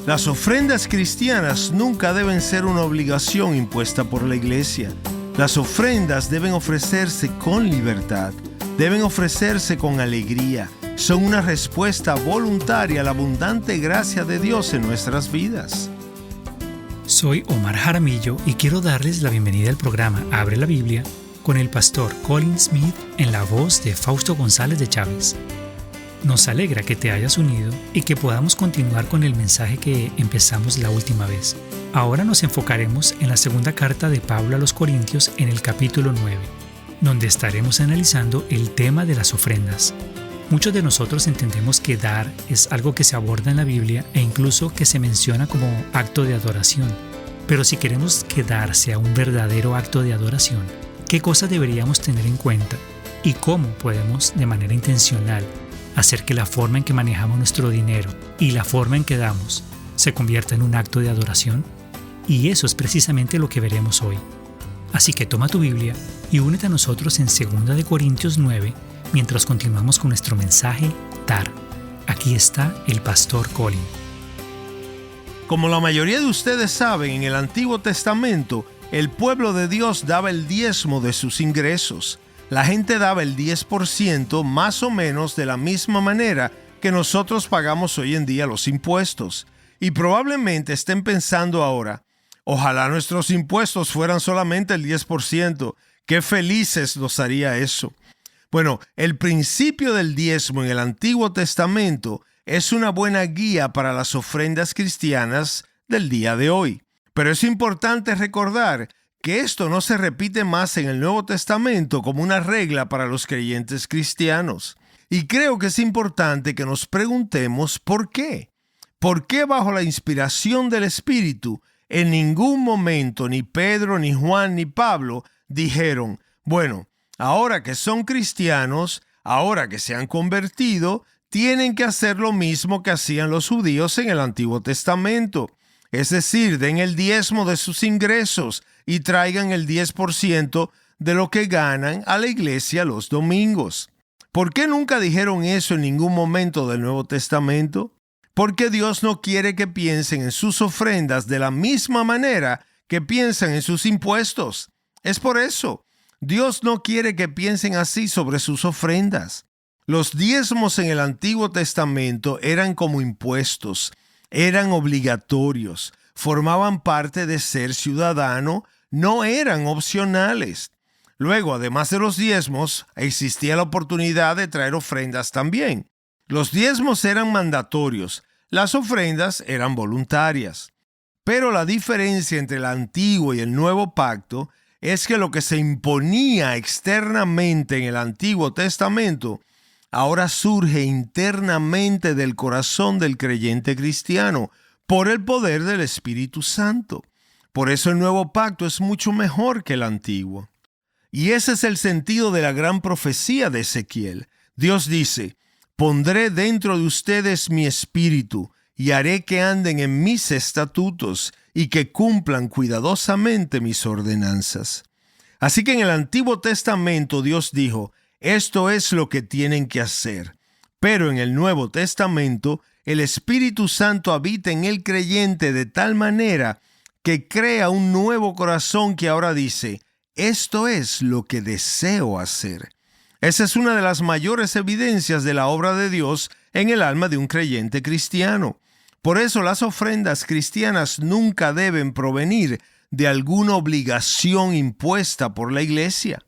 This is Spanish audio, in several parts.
Las ofrendas cristianas nunca deben ser una obligación impuesta por la iglesia. Las ofrendas deben ofrecerse con libertad, deben ofrecerse con alegría. Son una respuesta voluntaria a la abundante gracia de Dios en nuestras vidas. Soy Omar Jaramillo y quiero darles la bienvenida al programa Abre la Biblia con el pastor Colin Smith en la voz de Fausto González de Chávez. Nos alegra que te hayas unido y que podamos continuar con el mensaje que empezamos la última vez. Ahora nos enfocaremos en la segunda carta de Pablo a los Corintios en el capítulo 9, donde estaremos analizando el tema de las ofrendas. Muchos de nosotros entendemos que dar es algo que se aborda en la Biblia e incluso que se menciona como acto de adoración. Pero si queremos que dar sea un verdadero acto de adoración, ¿qué cosas deberíamos tener en cuenta? ¿Y cómo podemos, de manera intencional, hacer que la forma en que manejamos nuestro dinero y la forma en que damos se convierta en un acto de adoración? Y eso es precisamente lo que veremos hoy. Así que toma tu Biblia y únete a nosotros en 2 Corintios 9 mientras continuamos con nuestro mensaje Dar. Aquí está el pastor Colin. Como la mayoría de ustedes saben, en el Antiguo Testamento, el pueblo de Dios daba el diezmo de sus ingresos. La gente daba el 10% más o menos de la misma manera que nosotros pagamos hoy en día los impuestos. Y probablemente estén pensando ahora, ojalá nuestros impuestos fueran solamente el 10%. Qué felices nos haría eso. Bueno, el principio del diezmo en el Antiguo Testamento es una buena guía para las ofrendas cristianas del día de hoy. Pero es importante recordar que esto no se repite más en el Nuevo Testamento como una regla para los creyentes cristianos. Y creo que es importante que nos preguntemos ¿por qué? ¿Por qué bajo la inspiración del Espíritu en ningún momento ni Pedro, ni Juan, ni Pablo dijeron, bueno, ahora que son cristianos, ahora que se han convertido, tienen que hacer lo mismo que hacían los judíos en el Antiguo Testamento? Es decir, den el diezmo de sus ingresos y traigan el 10% de lo que ganan a la iglesia los domingos. ¿Por qué nunca dijeron eso en ningún momento del Nuevo Testamento? Porque Dios no quiere que piensen en sus ofrendas de la misma manera que piensan en sus impuestos. Es por eso. Dios no quiere que piensen así sobre sus ofrendas. Los diezmos en el Antiguo Testamento eran como impuestos, eran obligatorios, formaban parte de ser ciudadano, no eran opcionales. Luego, además de los diezmos, existía la oportunidad de traer ofrendas también. Los diezmos eran mandatorios, las ofrendas eran voluntarias. Pero la diferencia entre el Antiguo y el Nuevo Pacto es que lo que se imponía externamente en el Antiguo Testamento ahora surge internamente del corazón del creyente cristiano por el poder del Espíritu Santo. Por eso el Nuevo Pacto es mucho mejor que el Antiguo. Y ese es el sentido de la gran profecía de Ezequiel. Dios dice, pondré dentro de ustedes mi espíritu y haré que anden en mis estatutos y que cumplan cuidadosamente mis ordenanzas. Así que en el Antiguo Testamento Dios dijo, esto es lo que tienen que hacer. Pero en el Nuevo Testamento, el Espíritu Santo habita en el creyente de tal manera que crea un nuevo corazón que ahora dice, esto es lo que deseo hacer. Esa es una de las mayores evidencias de la obra de Dios en el alma de un creyente cristiano. Por eso las ofrendas cristianas nunca deben provenir de alguna obligación impuesta por la iglesia.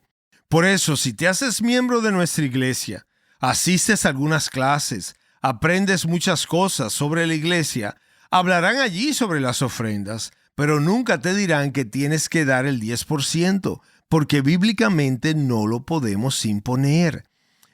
Por eso, si te haces miembro de nuestra iglesia, asistes a algunas clases, aprendes muchas cosas sobre la iglesia, hablarán allí sobre las ofrendas, pero nunca te dirán que tienes que dar el 10%, porque bíblicamente no lo podemos imponer.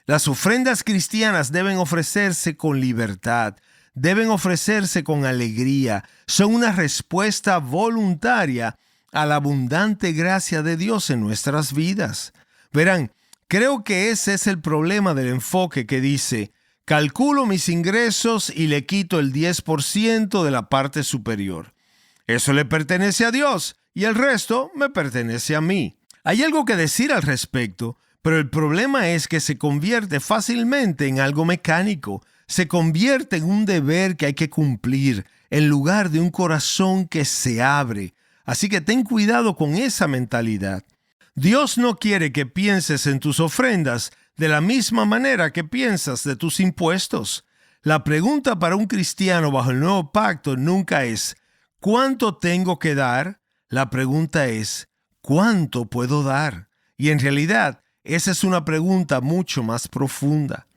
Las ofrendas cristianas deben ofrecerse con libertad, deben ofrecerse con alegría, son una respuesta voluntaria a la abundante gracia de Dios en nuestras vidas. Verán, creo que ese es el problema del enfoque que dice, calculo mis ingresos y le quito el 10% de la parte superior. Eso le pertenece a Dios y el resto me pertenece a mí. Hay algo que decir al respecto, pero el problema es que se convierte fácilmente en algo mecánico, se convierte en un deber que hay que cumplir, en lugar de un corazón que se abre. Así que ten cuidado con esa mentalidad. Dios no quiere que pienses en tus ofrendas de la misma manera que piensas de tus impuestos. La pregunta para un cristiano bajo el nuevo pacto nunca es ¿cuánto tengo que dar? La pregunta es ¿cuánto puedo dar? Y en realidad, esa es una pregunta mucho más profunda.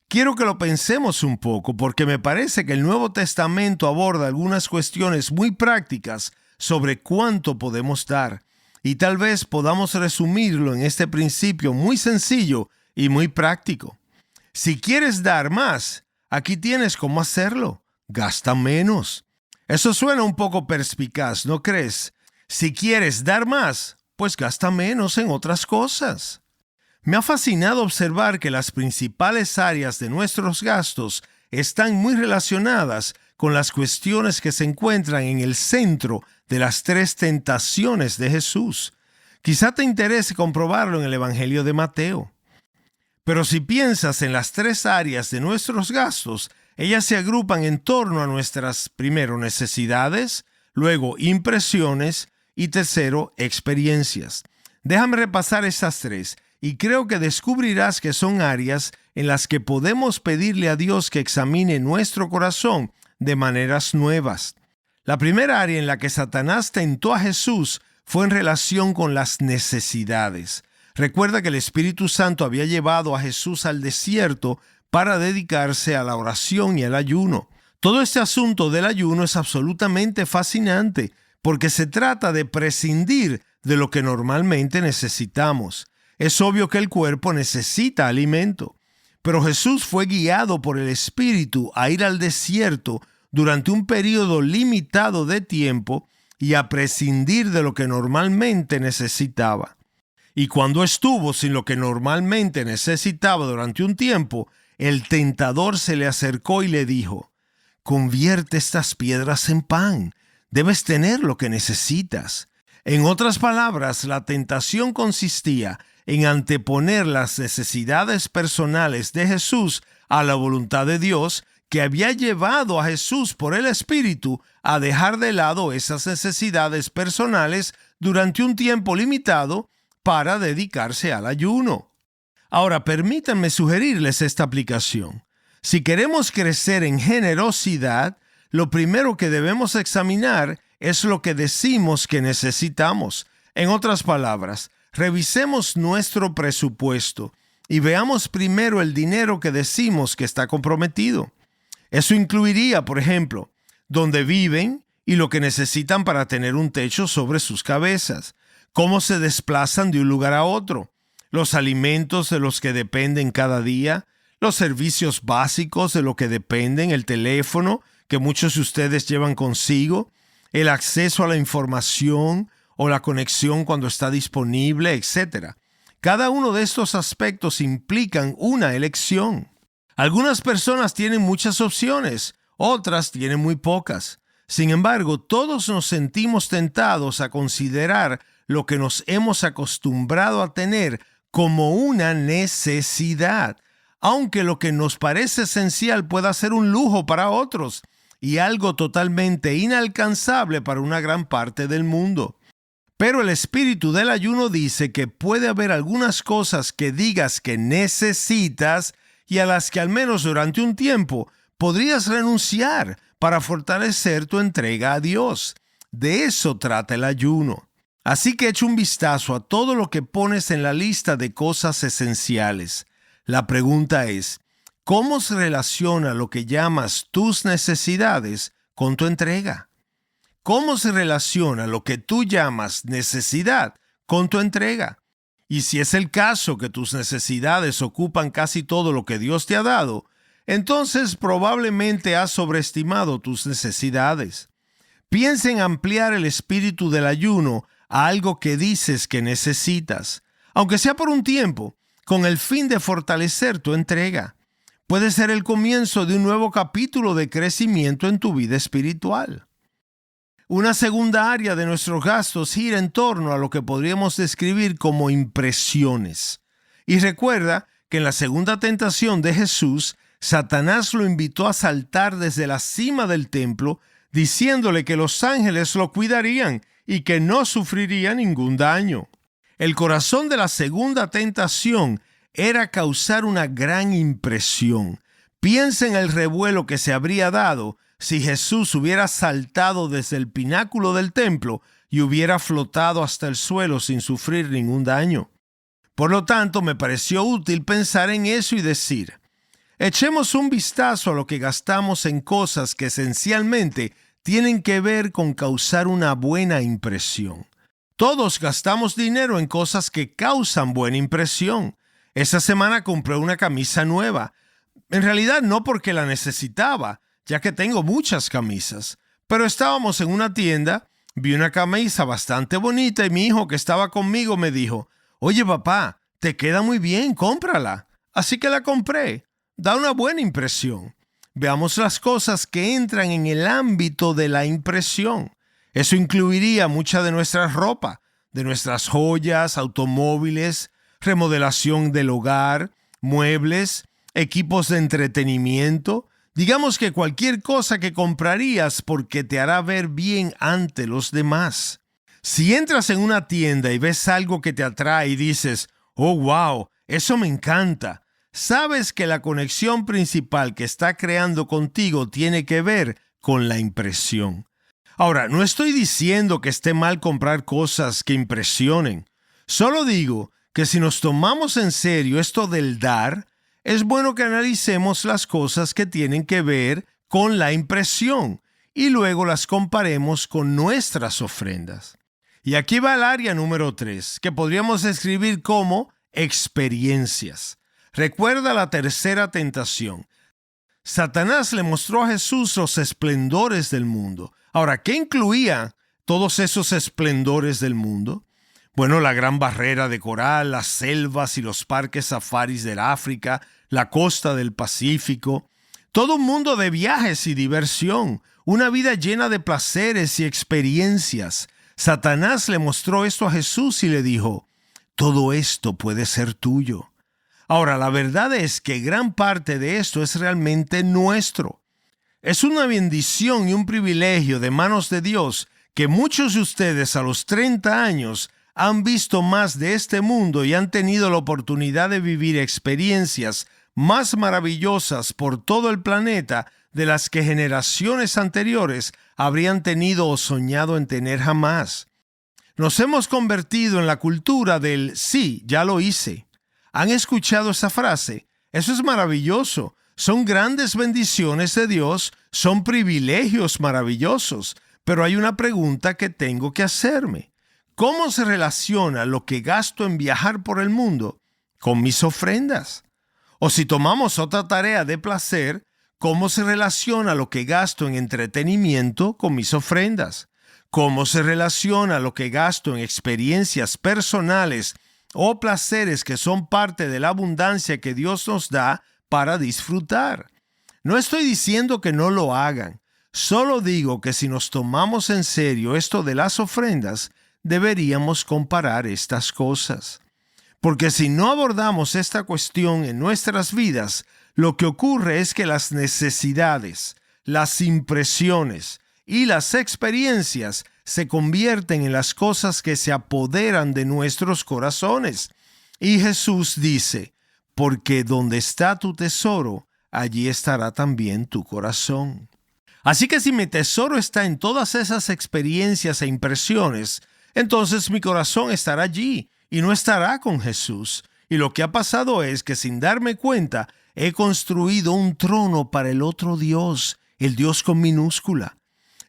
Quiero que lo pensemos un poco porque me parece que el Nuevo Testamento aborda algunas cuestiones muy prácticas sobre cuánto podemos dar. Y tal vez podamos resumirlo en este principio muy sencillo y muy práctico. Si quieres dar más, aquí tienes cómo hacerlo. Gasta menos. Eso suena un poco perspicaz, ¿no crees? Si quieres dar más, pues gasta menos en otras cosas. Me ha fascinado observar que las principales áreas de nuestros gastos están muy relacionadas con las cuestiones que se encuentran en el centro de las 3 tentaciones de Jesús. Quizá te interese comprobarlo en el Evangelio de Mateo. Pero si piensas en las 3 áreas de nuestros gastos, ellas se agrupan en torno a nuestras, primero, necesidades, luego, impresiones y tercero, experiencias. Déjame repasar estas 3 y creo que descubrirás que son áreas en las que podemos pedirle a Dios que examine nuestro corazón de maneras nuevas. La primera área en la que Satanás tentó a Jesús fue en relación con las necesidades. Recuerda que el Espíritu Santo había llevado a Jesús al desierto para dedicarse a la oración y al ayuno. Todo este asunto del ayuno es absolutamente fascinante porque se trata de prescindir de lo que normalmente necesitamos. Es obvio que el cuerpo necesita alimento, pero Jesús fue guiado por el Espíritu a ir al desierto durante un periodo limitado de tiempo y a prescindir de lo que normalmente necesitaba. Y cuando estuvo sin lo que normalmente necesitaba durante un tiempo, el tentador se le acercó y le dijo: «Convierte estas piedras en pan. Debes tener lo que necesitas». En otras palabras, la tentación consistía en anteponer las necesidades personales de Jesús a la voluntad de Dios, que había llevado a Jesús por el Espíritu a dejar de lado esas necesidades personales durante un tiempo limitado para dedicarse al ayuno. Ahora, permítanme sugerirles esta aplicación. Si queremos crecer en generosidad, lo primero que debemos examinar es lo que decimos que necesitamos. En otras palabras, revisemos nuestro presupuesto y veamos primero el dinero que decimos que está comprometido. Eso incluiría, por ejemplo, dónde viven y lo que necesitan para tener un techo sobre sus cabezas, cómo se desplazan de un lugar a otro, los alimentos de los que dependen cada día, los servicios básicos de lo que dependen, el teléfono que muchos de ustedes llevan consigo, el acceso a la información o la conexión cuando está disponible, etc. Cada uno de estos aspectos implican una elección. Algunas personas tienen muchas opciones, otras tienen muy pocas. Sin embargo, todos nos sentimos tentados a considerar lo que nos hemos acostumbrado a tener como una necesidad, aunque lo que nos parece esencial pueda ser un lujo para otros y algo totalmente inalcanzable para una gran parte del mundo. Pero el espíritu del ayuno dice que puede haber algunas cosas que digas que necesitas y a las que al menos durante un tiempo podrías renunciar para fortalecer tu entrega a Dios. De eso trata el ayuno. Así que echa un vistazo a todo lo que pones en la lista de cosas esenciales. La pregunta es, ¿cómo se relaciona lo que llamas tus necesidades con tu entrega? ¿Cómo se relaciona lo que tú llamas necesidad con tu entrega? Y si es el caso que tus necesidades ocupan casi todo lo que Dios te ha dado, entonces probablemente has sobreestimado tus necesidades. Piensa en ampliar el espíritu del ayuno a algo que dices que necesitas, aunque sea por un tiempo, con el fin de fortalecer tu entrega. Puede ser el comienzo de un nuevo capítulo de crecimiento en tu vida espiritual. Una segunda área de nuestros gastos gira en torno a lo que podríamos describir como impresiones. Y recuerda que en la segunda tentación de Jesús, Satanás lo invitó a saltar desde la cima del templo, diciéndole que los ángeles lo cuidarían y que no sufriría ningún daño. El corazón de la segunda tentación era causar una gran impresión. Piensa en el revuelo que se habría dado si Jesús hubiera saltado desde el pináculo del templo y hubiera flotado hasta el suelo sin sufrir ningún daño. Por lo tanto, me pareció útil pensar en eso y decir, echemos un vistazo a lo que gastamos en cosas que esencialmente tienen que ver con causar una buena impresión. Todos gastamos dinero en cosas que causan buena impresión. Esta semana compré una camisa nueva. En realidad no porque la necesitaba, ya que tengo muchas camisas. Pero estábamos en una tienda, vi una camisa bastante bonita y mi hijo que estaba conmigo me dijo, oye papá, te queda muy bien, cómprala. Así que la compré. Da una buena impresión. Veamos las cosas que entran en el ámbito de la impresión. Eso incluiría mucha de nuestra ropa, de nuestras joyas, automóviles, remodelación del hogar, muebles, equipos de entretenimiento. Digamos que cualquier cosa que comprarías porque te hará ver bien ante los demás. Si entras en una tienda y ves algo que te atrae y dices, oh wow, eso me encanta, sabes que la conexión principal que está creando contigo tiene que ver con la impresión. Ahora, no estoy diciendo que esté mal comprar cosas que impresionen. Solo digo que si nos tomamos en serio esto del dar, es bueno que analicemos las cosas que tienen que ver con la impresión y luego las comparemos con nuestras ofrendas. Y aquí va el área número 3, que podríamos escribir como experiencias. Recuerda la tercera tentación. Satanás le mostró a Jesús los esplendores del mundo. Ahora, ¿qué incluía todos esos esplendores del mundo? Bueno, la gran barrera de coral, las selvas y los parques safaris del África, la costa del Pacífico. Todo un mundo de viajes y diversión, una vida llena de placeres y experiencias. Satanás le mostró esto a Jesús y le dijo, todo esto puede ser tuyo. Ahora, la verdad es que gran parte de esto es realmente nuestro. Es una bendición y un privilegio de manos de Dios que muchos de ustedes a los 30 años han visto más de este mundo y han tenido la oportunidad de vivir experiencias más maravillosas por todo el planeta de las que generaciones anteriores habrían tenido o soñado en tener jamás. Nos hemos convertido en la cultura del sí, ya lo hice. ¿Han escuchado esa frase? Eso es maravilloso. Son grandes bendiciones de Dios, son privilegios maravillosos. Pero hay una pregunta que tengo que hacerme. ¿Cómo se relaciona lo que gasto en viajar por el mundo con mis ofrendas? O si tomamos otra tarea de placer, ¿cómo se relaciona lo que gasto en entretenimiento con mis ofrendas? ¿Cómo se relaciona lo que gasto en experiencias personales o placeres que son parte de la abundancia que Dios nos da para disfrutar? No estoy diciendo que no lo hagan. Solo digo que si nos tomamos en serio esto de las ofrendas, deberíamos comparar estas cosas. Porque si no abordamos esta cuestión en nuestras vidas, lo que ocurre es que las necesidades, las impresiones y las experiencias se convierten en las cosas que se apoderan de nuestros corazones. Y Jesús dice, porque donde está tu tesoro, allí estará también tu corazón. Así que si mi tesoro está en todas esas experiencias e impresiones, entonces mi corazón estará allí y no estará con Jesús. Y lo que ha pasado es que sin darme cuenta, he construido un trono para el otro Dios, el Dios con minúscula.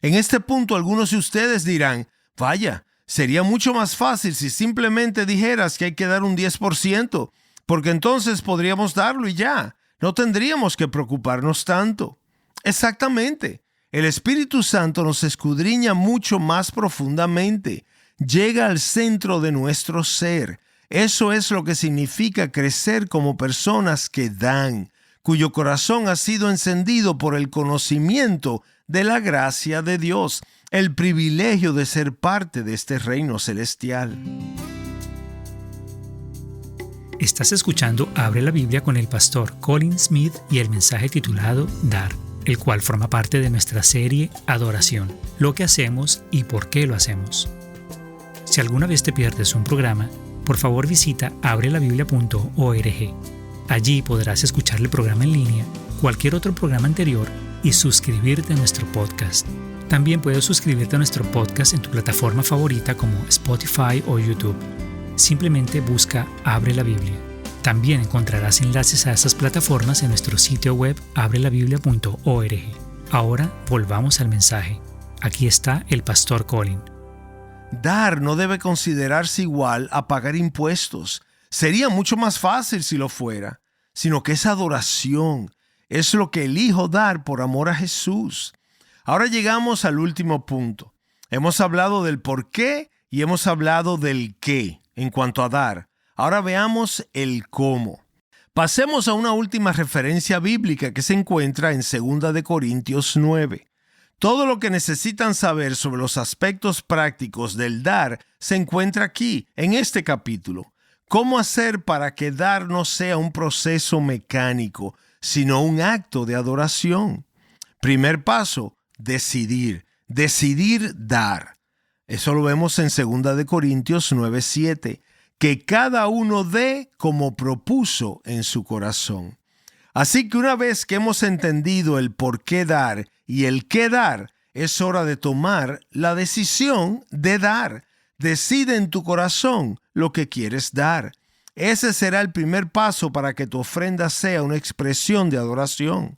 En este punto algunos de ustedes dirán, vaya, sería mucho más fácil si simplemente dijeras que hay que dar un 10%, porque entonces podríamos darlo y ya, no tendríamos que preocuparnos tanto. Exactamente, el Espíritu Santo nos escudriña mucho más profundamente, llega al centro de nuestro ser. Eso es lo que significa crecer como personas que dan, cuyo corazón ha sido encendido por el conocimiento de la gracia de Dios, el privilegio de ser parte de este reino celestial. Estás escuchando Abre la Biblia con el pastor Colin Smith y el mensaje titulado Dar. el cual forma parte de nuestra serie Adoración, lo que hacemos y por qué lo hacemos. Si alguna vez te pierdes un programa, por favor visita abrelabiblia.org. Allí podrás escuchar el programa en línea, cualquier otro programa anterior y suscribirte a nuestro podcast. También puedes suscribirte a nuestro podcast en tu plataforma favorita como Spotify o YouTube. Simplemente busca Abre la Biblia. También encontrarás enlaces a esas plataformas en nuestro sitio web abrelabiblia.org. Ahora volvamos al mensaje. Aquí está el pastor Colin. Dar no debe considerarse igual a pagar impuestos. Sería mucho más fácil si lo fuera, sino que es adoración. Es lo que elijo dar por amor a Jesús. Ahora llegamos al último punto. Hemos hablado del por qué y hemos hablado del qué en cuanto a dar. Ahora veamos el cómo. Pasemos a una última referencia bíblica que se encuentra en 2 de Corintios 9. Todo lo que necesitan saber sobre los aspectos prácticos del dar se encuentra aquí, en este capítulo. ¿Cómo hacer para que dar no sea un proceso mecánico, sino un acto de adoración? Primer paso, decidir dar. Eso lo vemos en 2 de Corintios 9:7, que cada uno dé como propuso en su corazón. Así que una vez que hemos entendido el por qué dar y el qué dar, es hora de tomar la decisión de dar. Decide en tu corazón lo que quieres dar. Ese será el primer paso para que tu ofrenda sea una expresión de adoración.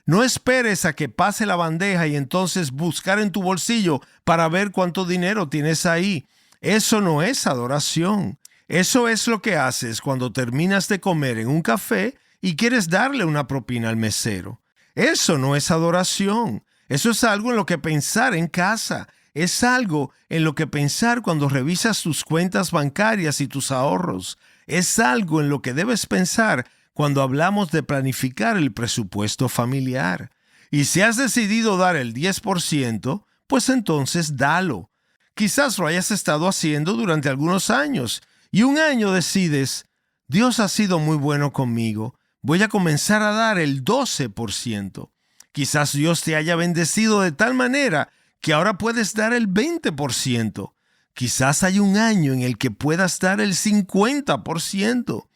No esperes a que pase la bandeja y entonces buscar en tu bolsillo para ver cuánto dinero tienes ahí. Eso no es adoración. Eso es lo que haces cuando terminas de comer en un café y quieres darle una propina al mesero. Eso no es adoración. Eso es algo en lo que pensar en casa. Es algo en lo que pensar cuando revisas tus cuentas bancarias y tus ahorros. Es algo en lo que debes pensar cuando hablamos de planificar el presupuesto familiar. Y si has decidido dar el 10%, pues entonces dalo. Quizás lo hayas estado haciendo durante algunos años y un año decides, Dios ha sido muy bueno conmigo, voy a comenzar a dar el 12%. Quizás Dios te haya bendecido de tal manera que ahora puedes dar el 20%. Quizás hay un año en el que puedas dar el 50%.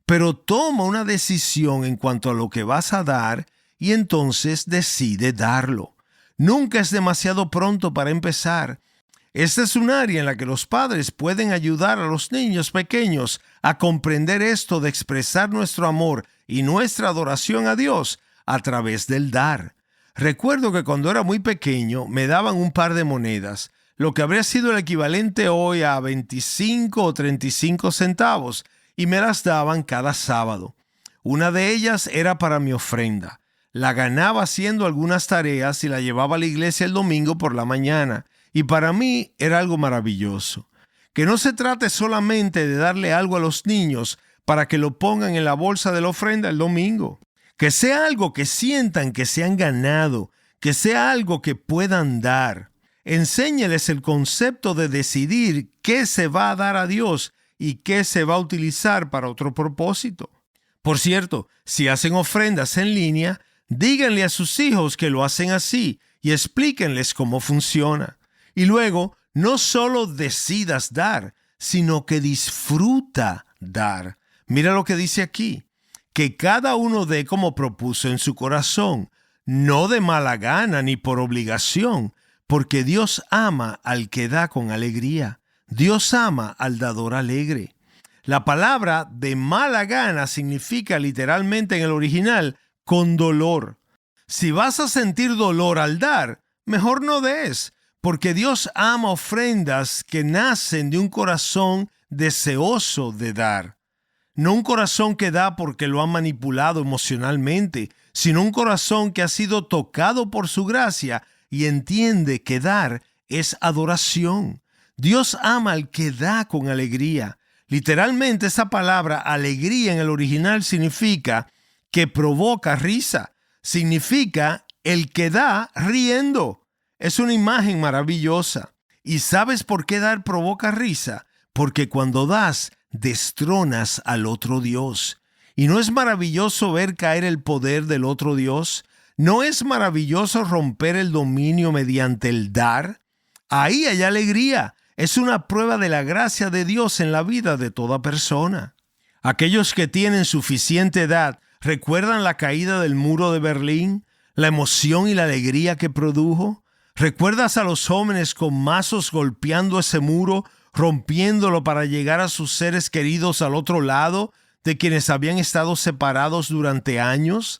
Pero toma una decisión en cuanto a lo que vas a dar y entonces decide darlo. Nunca es demasiado pronto para empezar. Esta es un área en la que los padres pueden ayudar a los niños pequeños a comprender esto de expresar nuestro amor y nuestra adoración a Dios a través del dar. Recuerdo que cuando era muy pequeño me daban un par de monedas, lo que habría sido el equivalente hoy a 25 o 35 centavos, y me las daban cada sábado. Una de ellas era para mi ofrenda. La ganaba haciendo algunas tareas y la llevaba a la iglesia el domingo por la mañana. Y para mí era algo maravilloso. Que no se trate solamente de darle algo a los niños para que lo pongan en la bolsa de la ofrenda el domingo. Que sea algo que sientan que se han ganado. Que sea algo que puedan dar. Enséñeles el concepto de decidir qué se va a dar a Dios y qué se va a utilizar para otro propósito. Por cierto, si hacen ofrendas en línea, díganle a sus hijos que lo hacen así y explíquenles cómo funciona. Y luego, no solo decidas dar, sino que disfruta dar. Mira lo que dice aquí, que cada uno dé como propuso en su corazón, no de mala gana ni por obligación, porque Dios ama al que da con alegría. Dios ama al dador alegre. La palabra de mala gana significa literalmente en el original con dolor. Si vas a sentir dolor al dar, mejor no des, porque Dios ama ofrendas que nacen de un corazón deseoso de dar. No un corazón que da porque lo han manipulado emocionalmente, sino un corazón que ha sido tocado por su gracia y entiende que dar es adoración. Dios ama al que da con alegría. Literalmente esa palabra alegría en el original significa que provoca risa. Significa el que da riendo. Es una imagen maravillosa. ¿Y sabes por qué dar provoca risa? Porque cuando das, destronas al otro Dios. ¿Y no es maravilloso ver caer el poder del otro Dios? ¿No es maravilloso romper el dominio mediante el dar? Ahí hay alegría. Es una prueba de la gracia de Dios en la vida de toda persona. Aquellos que tienen suficiente edad recuerdan la caída del muro de Berlín, la emoción y la alegría que produjo. ¿Recuerdas a los jóvenes con mazos golpeando ese muro, rompiéndolo para llegar a sus seres queridos al otro lado, de quienes habían estado separados durante años?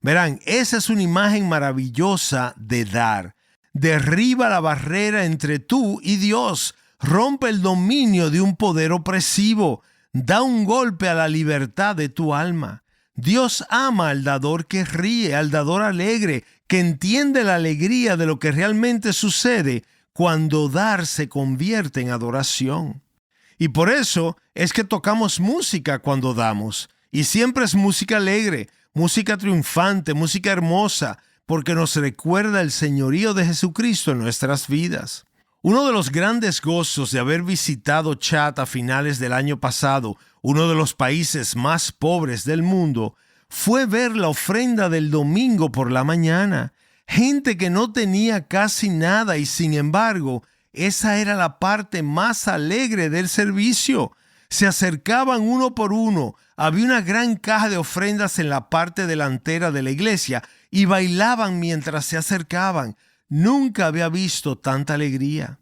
Verán, esa es una imagen maravillosa de dar. Derriba la barrera entre tú y Dios. Rompe el dominio de un poder opresivo. Da un golpe a la libertad de tu alma. Dios ama al dador que ríe, al dador alegre, que entiende la alegría de lo que realmente sucede cuando dar se convierte en adoración. Y por eso es que tocamos música cuando damos. Y siempre es música alegre, música triunfante, música hermosa, porque nos recuerda el señorío de Jesucristo en nuestras vidas. Uno de los grandes gozos de haber visitado Chad a finales del año pasado, uno de los países más pobres del mundo, fue ver la ofrenda del domingo por la mañana. Gente que no tenía casi nada y sin embargo, esa era la parte más alegre del servicio. Se acercaban uno por uno. Había una gran caja de ofrendas en la parte delantera de la iglesia y bailaban mientras se acercaban. Nunca había visto tanta alegría.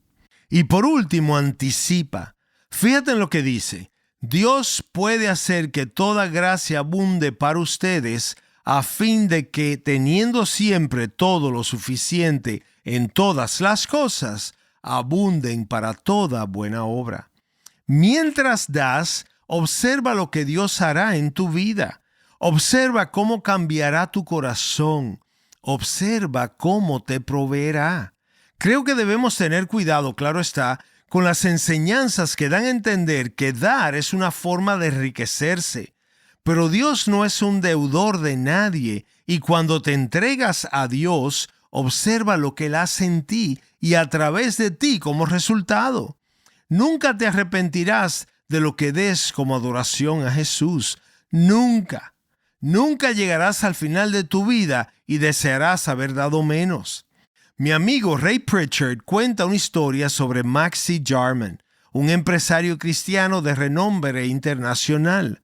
Y por último, anticipa. Fíjate en lo que dice. Dios puede hacer que toda gracia abunde para ustedes, a fin de que, teniendo siempre todo lo suficiente en todas las cosas, abunden para toda buena obra. Mientras das, observa lo que Dios hará en tu vida. Observa cómo cambiará tu corazón. Observa cómo te proveerá. Creo que debemos tener cuidado, claro está, con las enseñanzas que dan a entender que dar es una forma de enriquecerse. Pero Dios no es un deudor de nadie, y cuando te entregas a Dios, observa lo que Él hace en ti y a través de ti como resultado. Nunca te arrepentirás de lo que des como adoración a Jesús. Nunca. Nunca llegarás al final de tu vida y desearás haber dado menos. Mi amigo Ray Pritchard cuenta una historia sobre Maxie Jarman, un empresario cristiano de renombre internacional.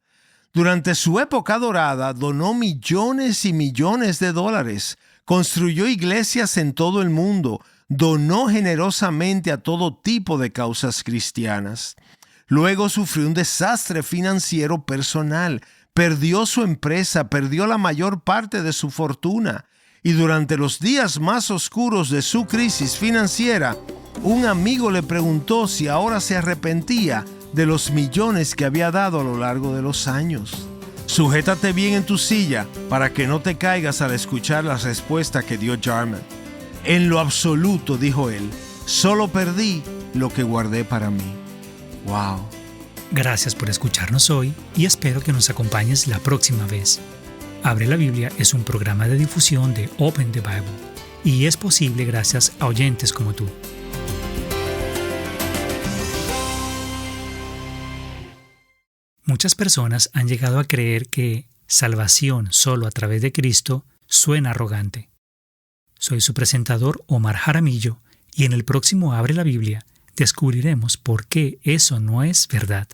Durante su época dorada, donó millones y millones de dólares, construyó iglesias en todo el mundo, donó generosamente a todo tipo de causas cristianas. Luego sufrió un desastre financiero personal, perdió su empresa, perdió la mayor parte de su fortuna. Y durante los días más oscuros de su crisis financiera, un amigo le preguntó si ahora se arrepentía de los millones que había dado a lo largo de los años. Sujétate bien en tu silla para que no te caigas al escuchar la respuesta que dio Jarman. En lo absoluto, dijo él, solo perdí lo que guardé para mí. ¡Wow! Gracias por escucharnos hoy y espero que nos acompañes la próxima vez. Abre la Biblia es un programa de difusión de Open the Bible y es posible gracias a oyentes como tú. Muchas personas han llegado a creer que salvación solo a través de Cristo suena arrogante. Soy su presentador Omar Jaramillo y en el próximo Abre la Biblia descubriremos por qué eso no es verdad.